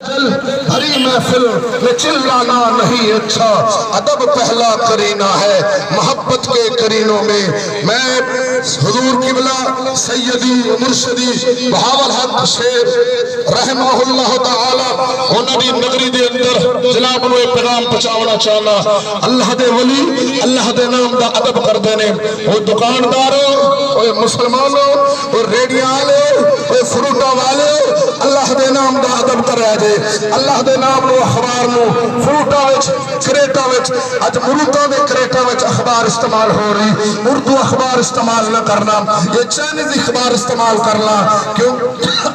بھری محفل میں چلانا نہیں اچھا، ادب پہلا کرینہ ہے محبت کے کرینوں میں۔ میں حضور قبلہ سیدی مرشدی بہاول حق شیر رحمہ اللہ تعالی انہوں نے نگری دے اندر جناب نو پیغام پہنچانا چاہنا۔ اللہ دے ولی اللہ دے نام دا ادب کر دینے، وہ دکانداروں، وہ مسلمانوں، وہ ریڈیاں والے، وہ فروٹا والے، اللہ دے نام دا ادب کر رہے دے۔ اللہ دے نام نو اخبار نو فروٹا وچ کریٹا وچ اج مروتاں دے کریٹا وچ اخبار استعمال ہو رہی، اردو اخبار استعمال نہ کرنا، یہ چائنیز اخبار استعمال کرنا، کیوں؟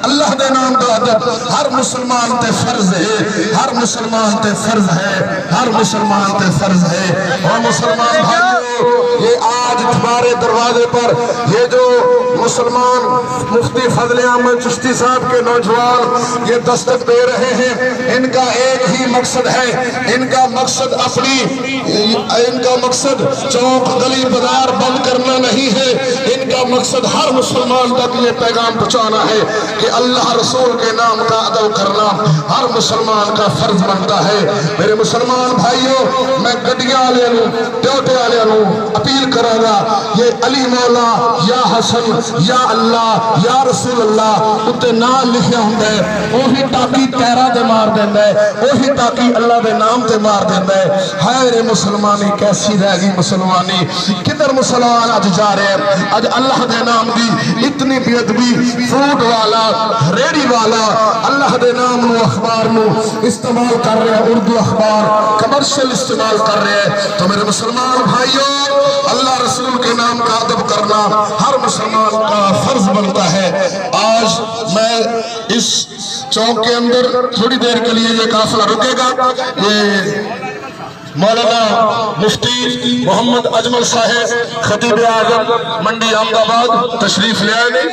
اللہ دے نام دا ادب ہر مسلمان تے فرض ہے، ہر مسلمان تے فرض ہے، ہر مسلمان تے فرض ہے۔ اور مسلمان بھائیوں، یہ آج تمہارے دروازے پر یہ جو مسلمان مفتی فضل احمد چشتی صاحب کے نوجوان یہ دستک دے رہے ہیں، ان کا ایک ہی مقصد ہے، ان کا مقصد چوک گلی بازار بند کرنا نہیں ہے، ان کا مقصد ہر مسلمان تک یہ پیغام پہنچانا ہے کہ اللہ رسول کے نام کا ادب کرنا ہر مسلمان کا فرض بنتا ہے۔ میرے مسلمان بھائیوں، میں گڈیاں والے نوں، ٹیوٹے والے نوں اپیل کروں گا، یہ علی مولا یا حسن یا اللہ یا رسول اللہ اتے نام لکھیا ہوندا ہے، وہی ٹاکی تیرا دے مار دیندا ہے، وہی ٹاکی اللہ دے نام تے مار دیندا ہے۔ ہائے رے مسلمانی کیسی رہ گئی مسلمانی، کدھر مسلمان اج جا رہے ہیں؟ اج اللہ دے نام دی اتنی بے ادبی، فروٹ والا، ریڑی والا اللہ دے نام نو اخبار نو استعمال کر رہے ہیں، اردو اخبار کمرشل استعمال کر رہے ہیں۔ تو میرے مسلمان بھائیوں، اللہ رسول کے نام کا ادب کرنا ہر مسلمان کا فرض بنتا ہے۔ آج میں اس چوک کے اندر تھوڑی دیر کے لیے یہ قافلہ رکے گا، یہ مولانا مفتی محمد اجمل صاحب خطیب اعظم منڈی احمد آباد تشریف لے آئے۔